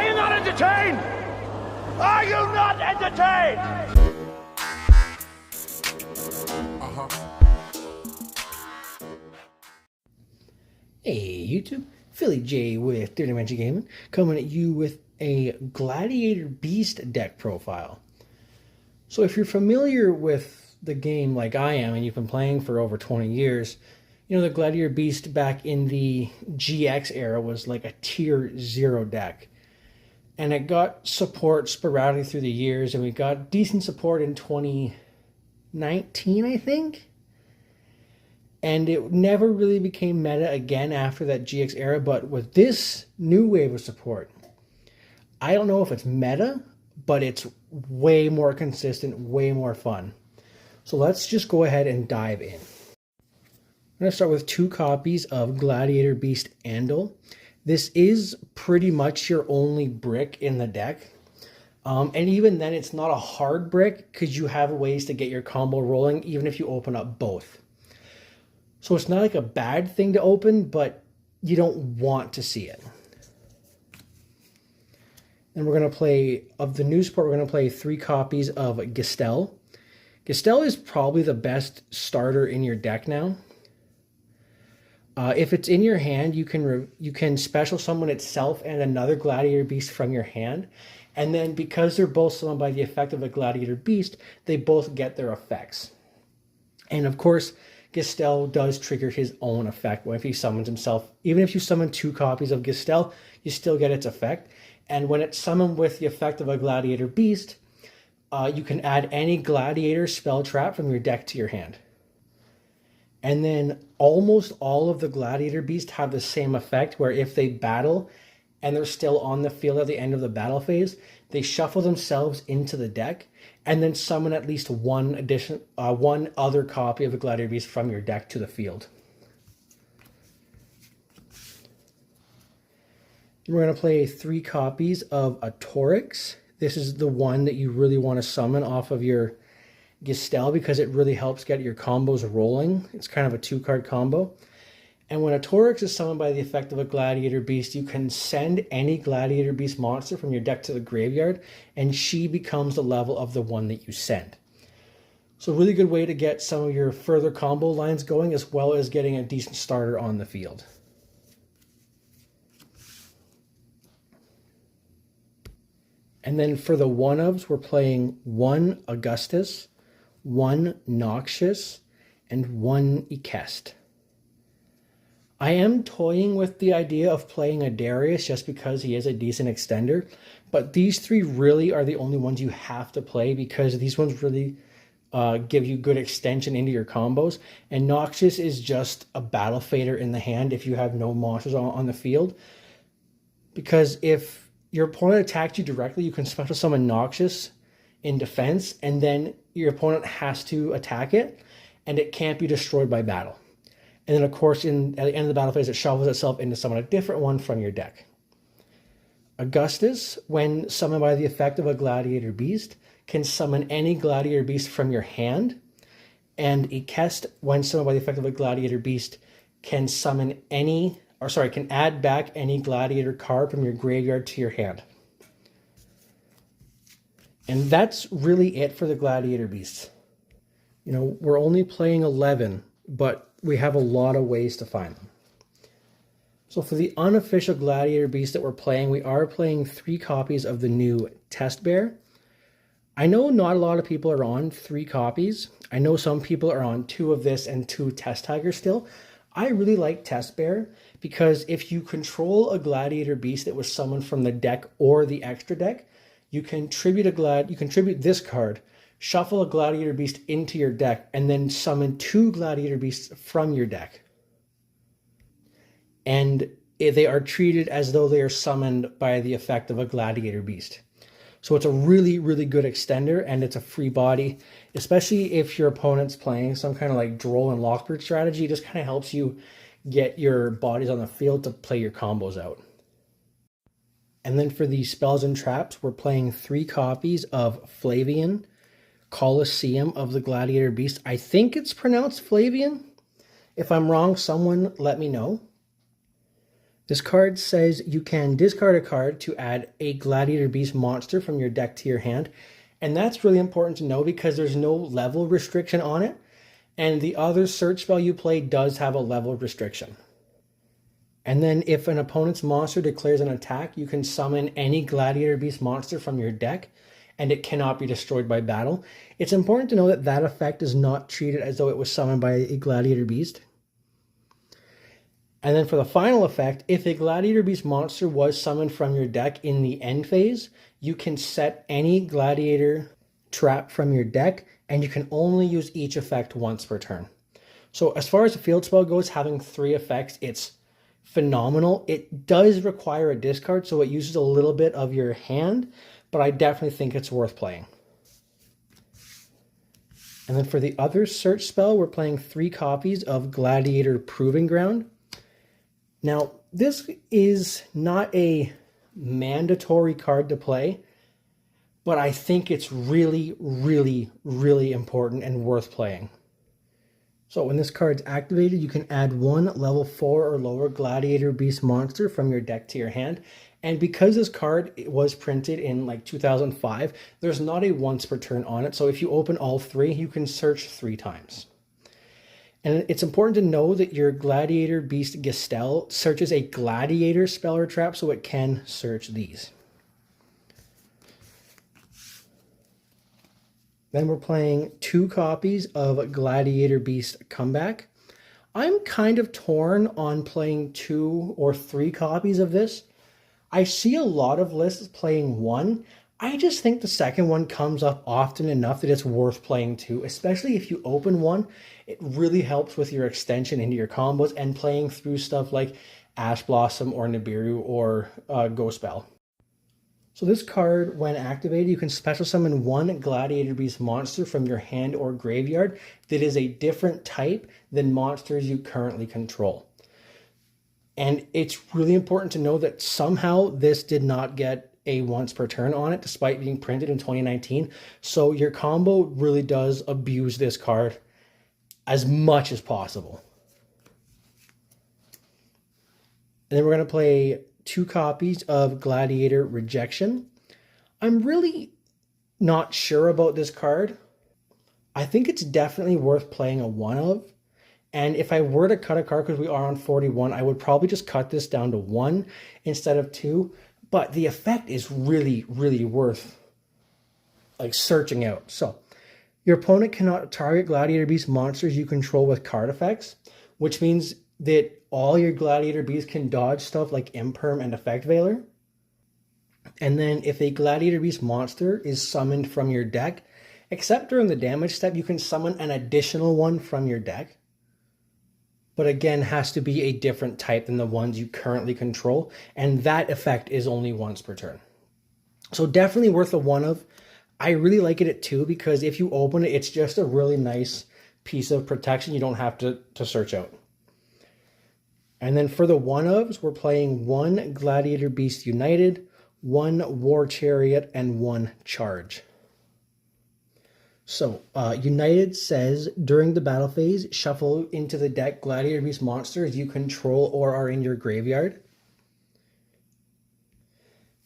you not entertained? Are you not entertained? Hey YouTube, Philly J with Third Dimension Gaming, coming at you with a Gladiator Beast deck profile. So if you're familiar with the game like I am, and you've been playing for over 20 years, you know the Gladiator Beast back in the GX era was like a tier 0 deck. And it got support sporadically through the years, and we got decent support in 2019, I think. And it never really became meta again after that GX era, but with this new wave of support, I don't know if it's meta, but it's way more consistent, way more fun. So let's just go ahead and dive in. I'm going to start with 2 copies of Gladiator Beast Andal. This is pretty much your only brick in the deck. And even then, it's not a hard brick because you have ways to get your combo rolling even if you open up both. So it's not like a bad thing to open, but you don't want to see it. And we're going to play, of the new support, we're going to play 3 copies of Gistel. Gistel is probably the best starter in your deck now. If it's in your hand, you can special summon itself and another Gladiator Beast from your hand. And then because they're both summoned by the effect of a Gladiator Beast, they both get their effects. And of course, Gistel does trigger his own effect if he summons himself. Even if you summon 2 copies of Gistel, you still get its effect. And when it's summoned with the effect of a Gladiator Beast, you can add any Gladiator spell trap from your deck to your hand. And then almost all of the Gladiator Beasts have the same effect, where if they battle and they're still on the field at the end of the battle phase, they shuffle themselves into the deck and then summon at least one other copy of the Gladiator Beast from your deck to the field. We're going to play 3 copies of Atorix. This is the one that you really want to summon off of your Gistel because it really helps get your combos rolling. It's kind of a 2-card combo. And when Atorix is summoned by the effect of a Gladiator Beast, you can send any Gladiator Beast monster from your deck to the graveyard, and she becomes the level of the one that you send. So a really good way to get some of your further combo lines going, as well as getting a decent starter on the field. And then for the 1-ofs, we're playing 1 Augustus, 1 Noxious, and 1 Ikest. I am toying with the idea of playing a Darius just because he is a decent extender, but these 3 really are the only ones you have to play because these ones really give you good extension into your combos. And Noxious is just a battle fader in the hand if you have no monsters on the field. Because if your opponent attacked you directly, you can special summon Noxious in defense, and then your opponent has to attack it, and it can't be destroyed by battle. And then, of course, at the end of the battle phase, it shovels itself into summon a different one from your deck. Augustus, when summoned by the effect of a Gladiator Beast, can summon any Gladiator Beast from your hand. And Ikest, when summoned by the effect of a Gladiator Beast, can add back any Gladiator card from your graveyard to your hand. And that's really it for the Gladiator Beasts. You know, we're only playing 11, but we have a lot of ways to find them. So for the unofficial Gladiator Beast that we're playing, we are playing 3 copies of the new Test Bear. I know not a lot of people are on 3 copies. I know some people are on 2 of this and 2 Test Tiger still. I really like Test Bear because if you control a Gladiator Beast that was summoned from the deck or the extra deck, you can tribute this card, shuffle a Gladiator Beast into your deck, and then summon 2 Gladiator Beasts from your deck. And they are treated as though they are summoned by the effect of a Gladiator Beast. So it's a really, really good extender, and it's a free body, especially if your opponent's playing some kind of like Droll and Lockbird strategy. It just kind of helps you get your bodies on the field to play your combos out. And then for the spells and traps, we're playing 3 copies of Flavian, Colosseum of the Gladiator Beast. I think it's pronounced Flavian. If I'm wrong, someone let me know. This card says you can discard a card to add a Gladiator Beast monster from your deck to your hand. And that's really important to know because there's no level restriction on it. And the other search spell you play does have a level restriction. And then if an opponent's monster declares an attack, you can summon any Gladiator Beast monster from your deck, and it cannot be destroyed by battle. It's important to know that that effect is not treated as though it was summoned by a Gladiator Beast. And then for the final effect, if a Gladiator Beast monster was summoned from your deck in the end phase, you can set any Gladiator trap from your deck, and you can only use each effect once per turn. So as far as the field spell goes, having 3 effects, it's phenomenal. It does require a discard, so it uses a little bit of your hand, but I definitely think it's worth playing. And then for the other search spell, we're playing 3 copies of Gladiator Proving Ground. Now, this is not a mandatory card to play, but I think it's really, really, really important and worth playing. So when this card's activated, you can add 1 level 4 or lower Gladiator Beast monster from your deck to your hand. And because this card was printed in like 2005, there's not a once per turn on it. So if you open all 3, you can search 3 times. And it's important to know that your Gladiator Beast Gestel searches a Gladiator spell or trap, so it can search these. Then we're playing 2 copies of Gladiator Beast Comeback. I'm kind of torn on playing 2 or 3 copies of this. I see a lot of lists playing 1. I just think the second one comes up often enough that it's worth playing 2, especially if you open 1. It really helps with your extension into your combos and playing through stuff like Ash Blossom or Nibiru or Ghost Bell. So this card, when activated, you can special summon 1 Gladiator Beast monster from your hand or graveyard that is a different type than monsters you currently control. And it's really important to know that somehow this did not get a once per turn on it, despite being printed in 2019. So your combo really does abuse this card as much as possible. And then we're going to play 2 copies of Gladiator Rejection. I'm really not sure about this card. I think it's definitely worth playing a 1 of. And if I were to cut a card, because we are on 41, I would probably just cut this down to 1 instead of 2. But the effect is really, really worth like searching out. So your opponent cannot target Gladiator Beast monsters you control with card effects, which means that all your Gladiator Beasts can dodge stuff like Imperm and Effect Veiler. And then if a Gladiator Beast monster is summoned from your deck, except during the damage step, you can summon an additional one from your deck. But again, has to be a different type than the ones you currently control. And that effect is only once per turn. So definitely worth a 1 of. I really like it at 2 because if you open it, it's just a really nice piece of protection you don't have to search out. And then for the 1 ofs, we're playing 1 Gladiator Beast United, 1 War Chariot, and 1 Charge. So, United says, during the battle phase, shuffle into the deck Gladiator Beast monsters you control or are in your graveyard.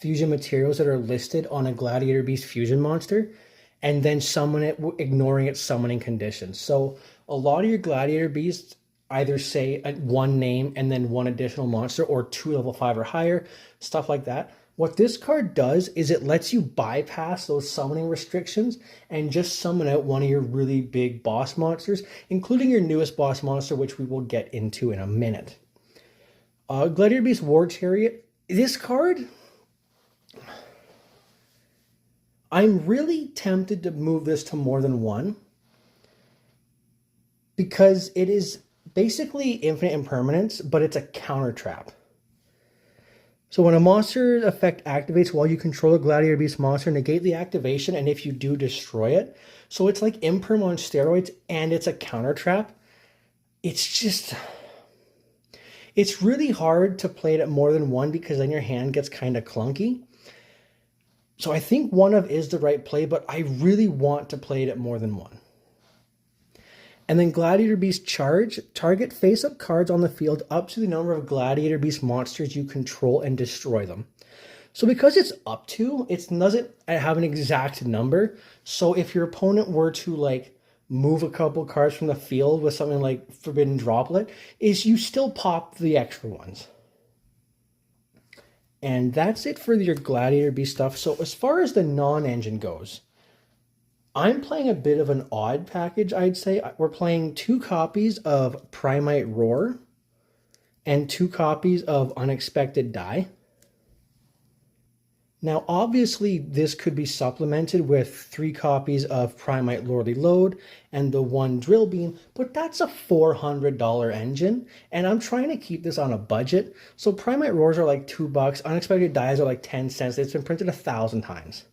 Fusion materials that are listed on a Gladiator Beast fusion monster, and then summon it, ignoring its summoning conditions. So, a lot of your Gladiator Beasts either say 1 name and then 1 additional monster, or 2 level 5 or higher, stuff like that. What this card does is it lets you bypass those summoning restrictions and just summon out one of your really big boss monsters, including your newest boss monster, which we will get into in a minute. Gladiator Beast War Chariot. This card, I'm really tempted to move this to more than 1 because it is basically infinite impermanence, but it's a counter trap. So when a monster effect activates while you control a Gladiator Beast monster, negate the activation, and if you do, destroy it. So it's like Imperm on steroids, and it's a counter trap. It's really hard to play it at more than 1 because then your hand gets kind of clunky. So I think 1 of is the right play, but I really want to play it at more than 1. And then Gladiator Beast charge. Target face-up cards on the field up to the number of Gladiator Beast monsters you control and destroy them. So because it's up to, it doesn't have an exact number. So if your opponent were to like move a couple cards from the field with something like Forbidden Droplet, is you still pop the extra ones. And that's it for your Gladiator Beast stuff. So as far as the non-engine goes, I'm playing a bit of an odd package, I'd say. We're playing 2 copies of Primite Roar and 2 copies of Unexpected Die. Now, obviously, this could be supplemented with 3 copies of Primite Lordly Load and the 1 Drill Beam, but that's a $400 engine, and I'm trying to keep this on a budget. So Primite Roars are like $2, Unexpected Dies are like 10 cents. It's been printed 1,000 times.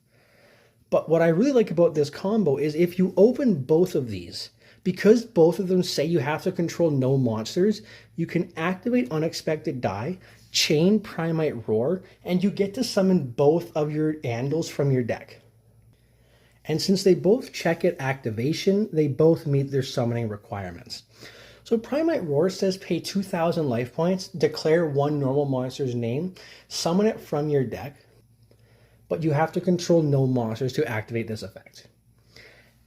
But what I really like about this combo is if you open both of these, because both of them say you have to control no monsters, you can activate Unexpected Die, chain Primite Roar, and you get to summon both of your Andals from your deck. And since they both check at activation, they both meet their summoning requirements. So Primite Roar says pay 2,000 life points, declare 1 normal monster's name, summon it from your deck, but you have to control no monsters to activate this effect.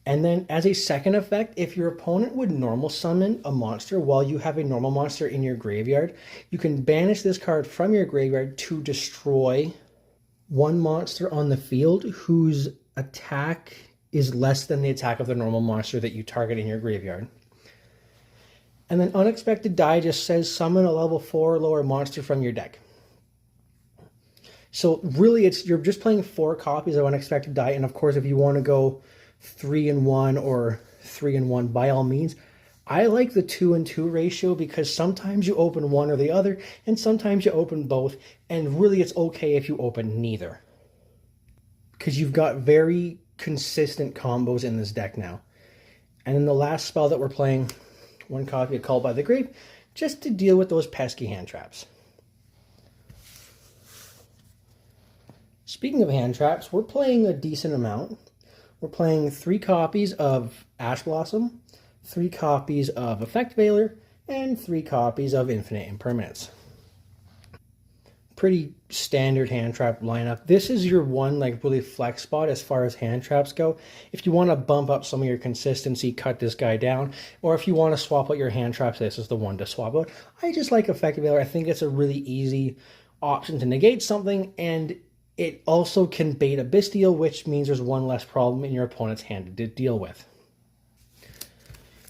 And then as a second effect, if your opponent would normal summon a monster while you have a normal monster in your graveyard, you can banish this card from your graveyard to destroy 1 monster on the field whose attack is less than the attack of the normal monster that you target in your graveyard. And then Unexpected Die just says summon a level 4 or lower monster from your deck. So really, you're just playing 4 copies of Unexpected Die, and of course, if you want to go 3-in-1 or 3-in-1, by all means. I like the 2-in-2 ratio because sometimes you open one or the other, and sometimes you open both, and really it's okay if you open neither. Because you've got very consistent combos in this deck now. And then the last spell that we're playing, 1 copy of Called by the Grave, just to deal with those pesky hand traps. Speaking of hand traps, we're playing a decent amount. We're playing 3 copies of Ash Blossom, 3 copies of Effect Veiler, and 3 copies of Infinite Impermanence. Pretty standard hand trap lineup. This is your one like really flex spot as far as hand traps go. If you want to bump up some of your consistency, cut this guy down. Or if you want to swap out your hand traps, this is the one to swap out. I just like Effect Veiler. I think it's a really easy option to negate something, and it also can bait a Bestial, which means there's 1 less problem in your opponent's hand to deal with.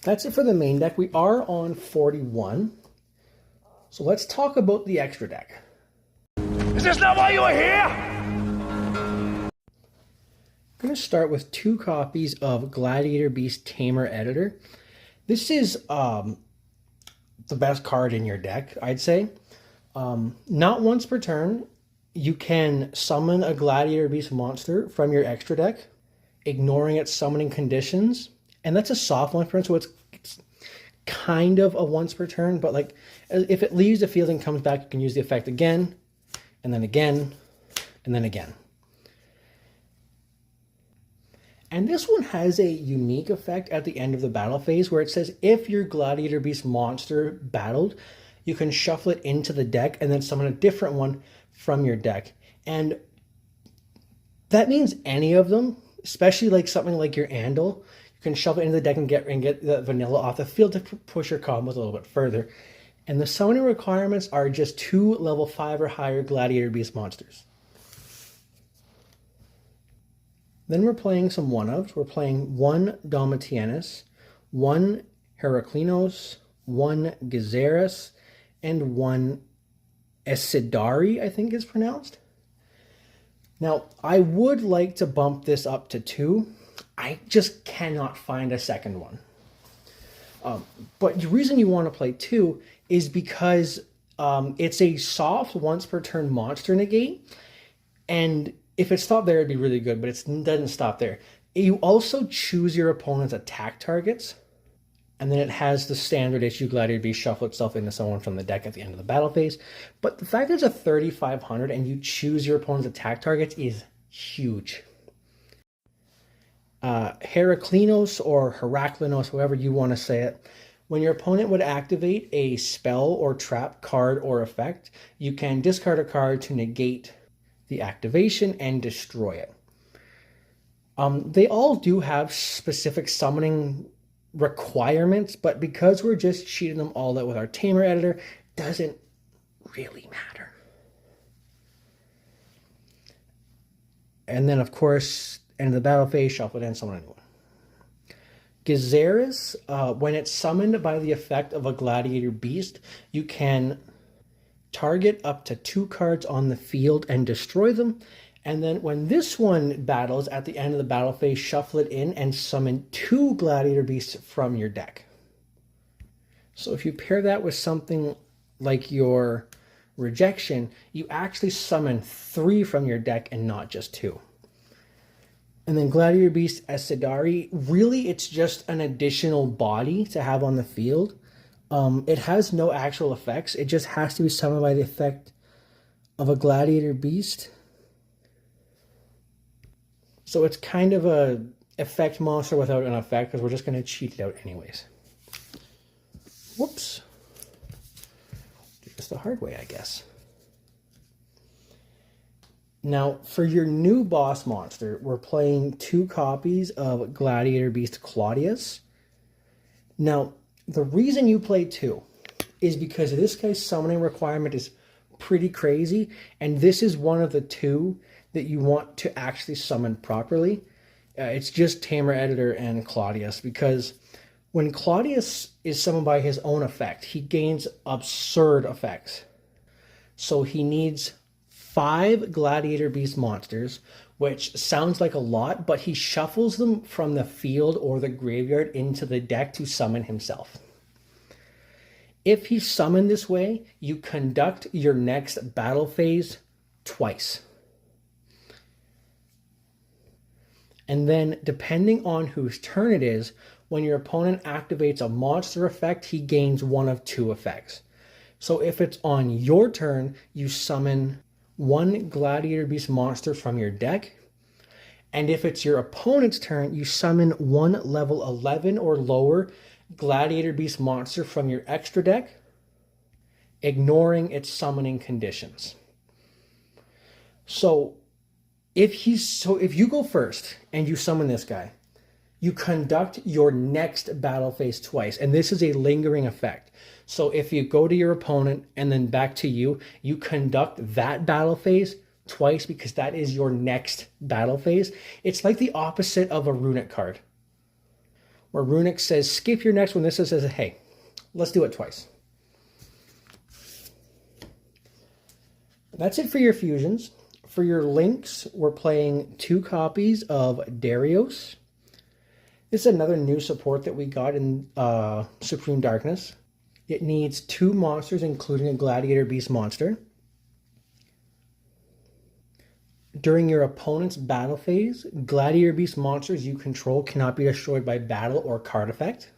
That's it for the main deck. We are on 41. So let's talk about the extra deck. Is this not why you were here? I'm going to start with 2 copies of Gladiator Beast Tamer Editor. This is the best card in your deck, I'd say. Not once per turn. You can summon a Gladiator Beast monster from your extra deck, ignoring its summoning conditions. And that's a soft once per turn, so it's kind of a once per turn, but like if it leaves the field and comes back, you can use the effect again, and then again, and then again. And this one has a unique effect at the end of the battle phase where it says if your Gladiator Beast monster battled, you can shuffle it into the deck and then summon a different one from your deck. And that means any of them, especially like something like your Andal, you can shove it into the deck and get the vanilla off the field to push your combos a little bit further. And the summoning requirements are just 2 level 5 or higher Gladiator Beast monsters. Then we're playing some one-ofs. We're playing 1 Domitianus, 1 Heraclinos, 1 Gezeris, and 1 Esidari, I think is pronounced. Now, I would like to bump this up to 2. I just cannot find a second one. But the reason you want to play 2 is because it's a soft once per turn monster negate. And if it stopped there, it'd be really good, but it doesn't stop there. You also choose your opponent's attack targets. And then it has the standard issue Gladiator Beast shuffle itself into someone from the deck at the end of the battle phase. But the fact that it's a 3,500 and you choose your opponent's attack targets is huge. Heraklinos or Heraklinos, however you want to say it. When your opponent would activate a spell or trap card or effect, you can discard a card to negate the activation and destroy it. They all do have specific summoning requirements, but because we're just cheating them all out with our tamer editor, doesn't really matter. And then, of course, end of the battle phase, shuffle it in, summon a new one. Gezeris, when it's summoned by the effect of a Gladiator Beast, you can target up to 2 cards on the field and destroy them. And then when this one battles at the end of the battle phase, shuffle it in and summon 2 Gladiator Beasts from your deck. So if you pair that with something like your Rejection, you actually summon 3 from your deck and not just 2. And then Gladiator Beast Esidari, really it's just an additional body to have on the field. It has no actual effects. It just has to be summoned by the effect of a Gladiator Beast. So it's kind of a effect monster without an effect, because we're just going to cheat it out anyways. Whoops. Do this the hard way, I guess. Now, for your new boss monster, we're playing 2 copies of Gladiator Beast Claudius. Now, the reason you play 2 is because this guy's summoning requirement is pretty crazy, and this is one of the 2 that you want to actually summon properly. It's just Tamer Editor and Claudius, because when Claudius is summoned by his own effect, he gains absurd effects. So he needs 5 Gladiator Beast monsters, which sounds like a lot, but he shuffles them from the field or the graveyard into the deck to summon himself. If he's summoned this way, you conduct your next battle phase twice. And then, depending on whose turn it is, when your opponent activates a monster effect, he gains one of 2 effects. So if it's on your turn, you summon 1 Gladiator Beast monster from your deck. And if it's your opponent's turn, you summon 1 level 11 or lower Gladiator Beast monster from your extra deck, ignoring its summoning conditions. So if you go first and you summon this guy, you conduct your next battle phase twice, and this is a lingering effect. So if you go to your opponent and then back to you, you conduct that battle phase twice because that is your next battle phase. It's like the opposite of a runic card, where runic says skip your next one. This says, hey, let's do it twice. That's it for your fusions. For your links, we're playing 2 copies of Darius. This is another new support that we got in Supreme Darkness. It needs 2 monsters, including a Gladiator Beast monster. During your opponent's battle phase, Gladiator Beast monsters you control cannot be destroyed by battle or card effect.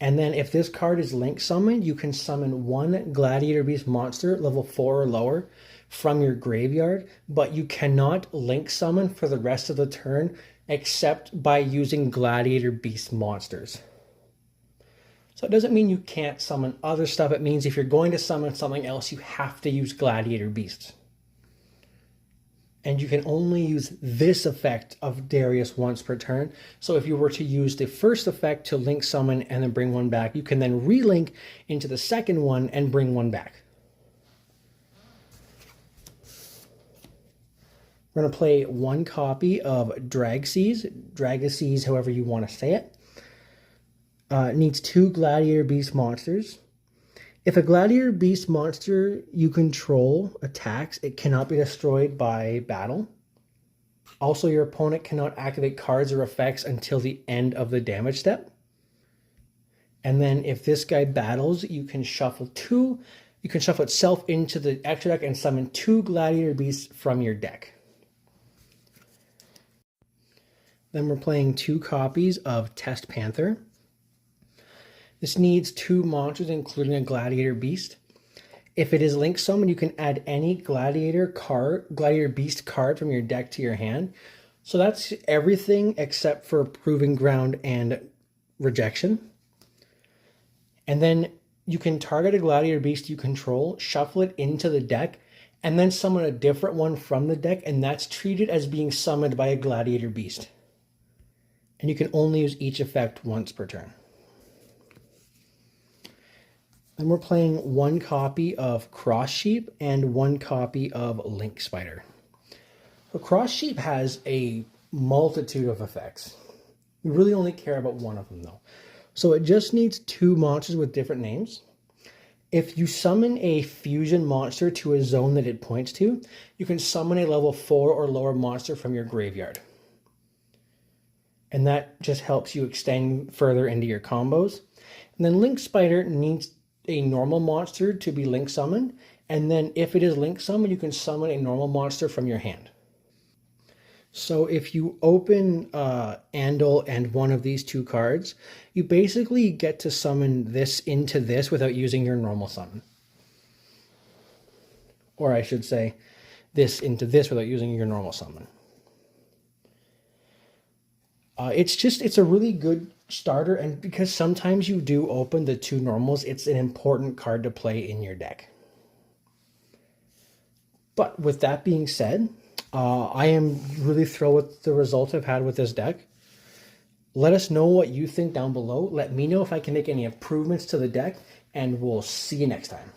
And then if this card is link summoned, you can summon 1 Gladiator Beast monster, level 4 or lower, from your graveyard, but you cannot link summon for the rest of the turn except by using Gladiator Beast monsters. So it doesn't mean you can't summon other stuff. It means if you're going to summon something else, you have to use Gladiator Beasts. And you can only use this effect of Darius once per turn. So if you were to use the first effect to link summon and then bring one back, you can then relink into the second one and bring one back. We're going to play 1 copy of Dragseas, however you want to say it. It needs 2 Gladiator Beast monsters. If a Gladiator Beast monster you control attacks, it cannot be destroyed by battle. Also, your opponent cannot activate cards or effects until the end of the damage step. And then if this guy battles, you can shuffle itself into the extra deck and summon 2 Gladiator Beasts from your deck. Then we're playing 2 copies of Test Panther. This needs 2 monsters, including a Gladiator Beast. If it is link summoned, you can add any Gladiator Beast card from your deck to your hand. So that's everything except for Proving Ground and Rejection. And then you can target a Gladiator Beast you control, shuffle it into the deck, and then summon a different one from the deck, and that's treated as being summoned by a Gladiator Beast. And you can only use each effect once per turn. Then we're playing 1 copy of Cross Sheep and 1 copy of Link Spider. So Cross Sheep has a multitude of effects. We really only care about one of them though. So it just needs 2 monsters with different names. If you summon a fusion monster to a zone that it points to, you can summon a level 4 or lower monster from your graveyard. And that just helps you extend further into your combos. And then Link Spider needs a normal monster to be link summoned, and then if it is link summoned, you can summon a normal monster from your hand. So if you open Andal and one of these 2 cards, you basically get to summon this into this without using your normal summon. Or I should say, this into this without using your normal summon. It's a really good starter, and because sometimes you do open the 2 normals, it's an important card to play in your deck. But with that being said, I am really thrilled with the results I've had with this deck. Let us know what you think down below. Let me know if I can make any improvements to the deck, and we'll see you next time.